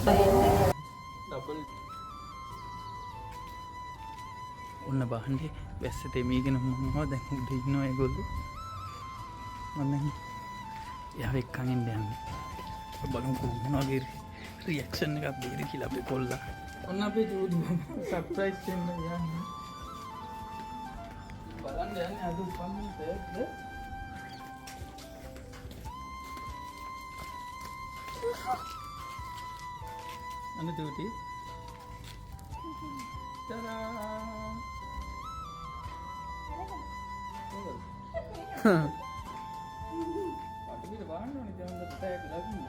Double උන්න බහන්ඩේ වැස්සට එමීගෙන මොනවා දැන් උඩ ඉන්නවා ඒගොල්ලෝ මම යාව එක්කන් එන්න යන්නේ බලමු කොහොම වගේ රියැක්ෂන් එකක් දෙයිද කියලා අපේ කොල්ලා ඔන්න අපේ ජූඩි සර්ප්‍රයිස් දෙන්න යන්නේ බලන්න යන්නේ අද උපන්දින තෑග්ද අන්න ජූඩි tada අපිට බලන්න ඕනේ දැන් හොඳට ටැග් ලගින්න.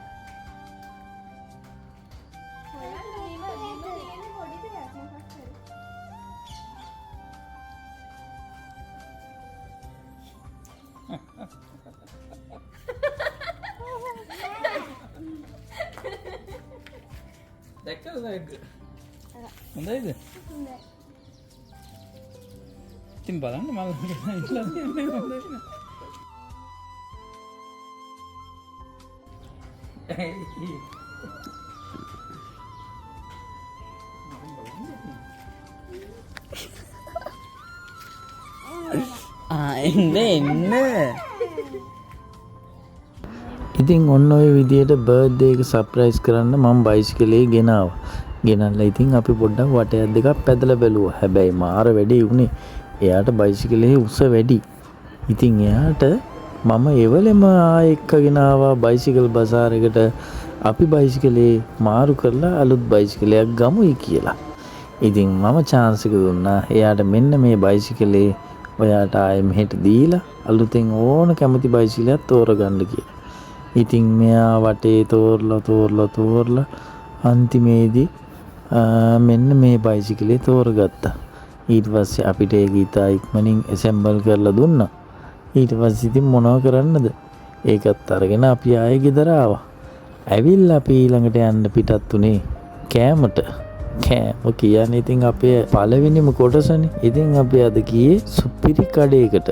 ඔයාලා මේක දෙන්නේ පොඩි දෙයක් මොකක්ද? දැක්කද ටැග්? හොඳයිද? හොඳයි. ඉතින් බලන්න මම ඉట్లా දෙන්නේ හොඳයි නේ. එන්න ඉතින් ඔන්න ඔය විදියට බර්ත්ඩේ එක සර්ප්‍රයිස් කරන්න මම බයිසිකලේ ගෙනාවා. ගෙනල්ලා ඉතින් අපි පොඩ්ඩක් වටයක් දෙකක් පැදලා බැලුවා. හැබැයි මාර වැඩේ උනේ එයාට බයිසිකලේ උස වැඩි. ඉතින් එයාට මම එවලෙම එක්කගෙන ආවා බයිසිකල් බසාර් එකට. අපි බයිසිකලේ මාරු කරලා අලුත් බයිසිකලයක් ගමුයි කියලා. ඉතින් මම chance එක දුන්නා එයාට මෙන්න මේ බයිසිකලේ ඔයාට ආයෙ මෙහෙට දීලා අලුතෙන් ඕන කැමති බයිසිකලයක් තෝරගන්න කියලා. ඉතින් මෙයා වටේ තෝරලා අන්තිමේදී මෙන්න මේ බයිසිකලේ තෝරගත්තා. ඊට පස්සේ අපිට ඒක ඉතා ඉක්මනින් ඇසෙම්බල් කරලා දුන්නා. ඊට පස්සේ ඉතින් මොනව කරන්නද? ඒකත් අරගෙන අපි ආයෙ ගෙදර ආවා. ඇවිල්ලා අපි ඊළඟට යන්න පිටත් උනේ කෑමට. කෑම කියන්නේ ඉතින් අපේ පළවෙනිම කොටසනේ. ඉතින් අපි අද ගියේ සුපිරි කඩේකට.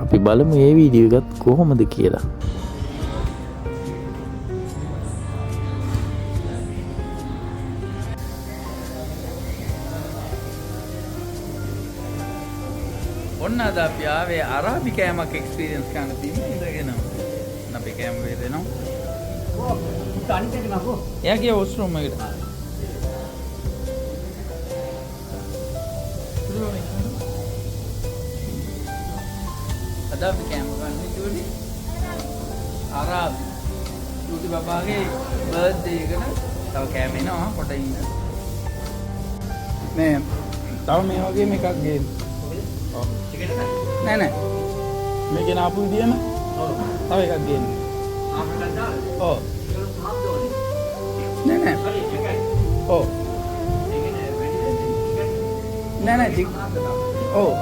අපි බලමු මේ වීඩියෝ එකත් කොහොමද කියලා. ඔන්න අද අපි ආවේ අරාබි කෑමක් එක්ස්පීරියන්ස් කරන්න තියෙන ඉඳගෙන. අපි කෑම වේදෙනවා. ඔව්. තනි දෙක නකෝ. එයා ගිය වොෂ්රූම් එකට. අද අපි කෑම ගන්න ජූලි. අරාබි. ජූලි බබාගේ බර්ත්ඩේ එකට තව කෑම එනවා පොඩ්ඩක් ඉන්න. මේ තව මේ වගේ එකක් ගේන්න. නෑ මේක නාපු විදියම තව එකක් ගේන්න. ඔව් නෑ ඔව් නෑ ජි ඔව්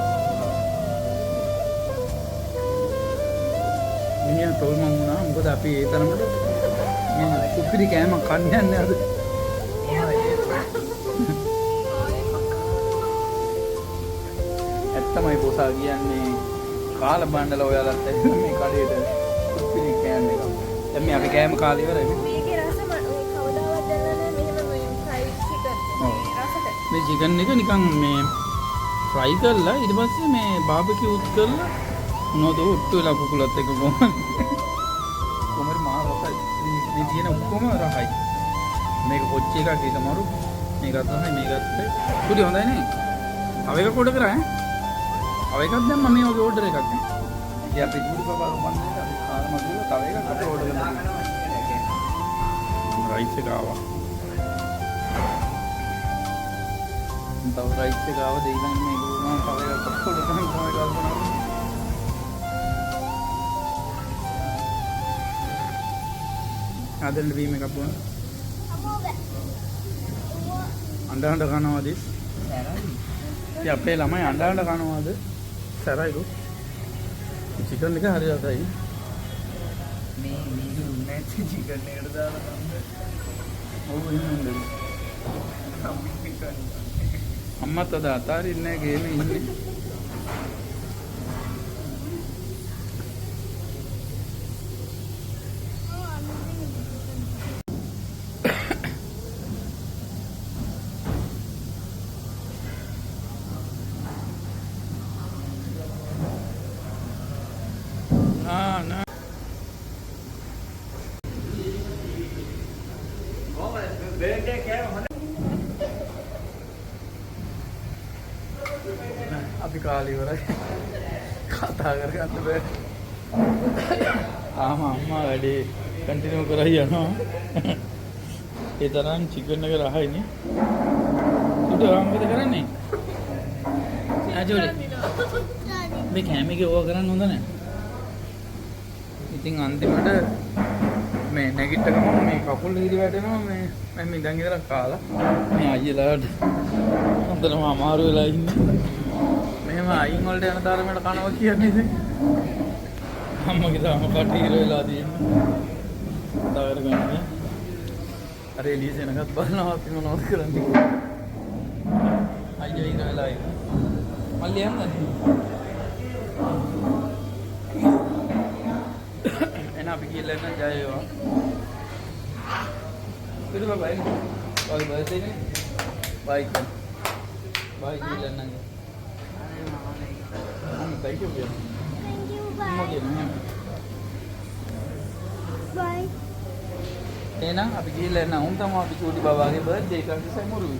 මිනිහා තෝල් මම වුණා මොකද අපි ඒ තරමට මේ සුපිරි කෑම කන්න යන්නේ අද. තමයි පොසා කියන්නේ කාලා බණ්ඩල ඔයාලත් මේ කඩේට සුපිරි කෑම එක. දැන් මේ අපි කෑම කාලා ඉවරයි. මේකේ රස මම කවදාවත් දැනලා නැහැ මෙහෙම මේ ෆ්‍රයිඩ් චිකන්. රසට. මේ චිකන් එක නිකන් මේ ෆ්‍රයි කරලා ඊට පස්සේ මේ බාබකියුත් කරලා මොනවද ඔට්ටු වෙලා කුකුලත් එක කොහමද මා රසයි. මේ තියෙන ඔක්කොම රසයි. මේක කොච්චි එකක් ඒක මරු. මේකත් රසයි මේකත් පුඩි හොඳයි නේ. තව එක කොට කරා ඈ. अब एक दिन मम्मी वो ऑर्डर करते हैं या फिर दूध बाबा को बंद है अभी खाना मजबूत तवेगा कब ऑर्डर करना राइस से गावा तब राइस से गावा देखना मैं गुरुमा तवेगा कब ऑर्डर करना तवेगा बना आदर भी में कब अंडा खाना वाली या पे लम्हा अंडा खाना वाले සරයිලු චිකන් එක හරි රසයි මේ නැති චිකන් එකට දාලා ගන්න ඔව් එහෙමද අම්මත් අද අතාරින්නේ ගේම ඉන්නේ අපි කාලේ ඉවරයි. කතා කරගන්න බෑ. අම්මා වැඩේ කන්ටිනියු කරලා යනවා. ඒ තරම් චිකන් එක රහයිනේ. උදේ මොකද කරන්නේ? ආජෝලි. මේ කැමේගේ ඕවා කරන්න හොඳ නැහැ. ඉතින් අන්තිමට මේ නැගිට ගමන් මේ කකුල් හිරි වැටෙනවා මේ මම ඉඳන් ඉඳලා කාලා මේ අයියලාට හොඳටම අමාරු වෙලා ඉන්නේ. මෙහෙම අයින් වලට යන තරමට කනවා කියන්නේ ඉතින් අම්මගේ තාම කට හිර වෙලා තියෙනවා. කතා කරගන්න. අර එළිය සෙනගත් බලනවා අපි මොනවද කරන්නේ කියලා. අයියා හිර වෙලා ඉන්නේ. මල්ලි යන්නද? එන අපි කියලා නම් ජය වේවා. පිටු බයි. ඔය බර්ත්ඩේ නේ. බයි. බයි කියලා නම්. Thank you. Thank you. Okay, Bye. එහෙනම් අපි ගිහිල්ලා එන්න උන් තමයි අපි චූටි බබාගේ බර්ත්ඩේ එකක් නිසා මුරුයි.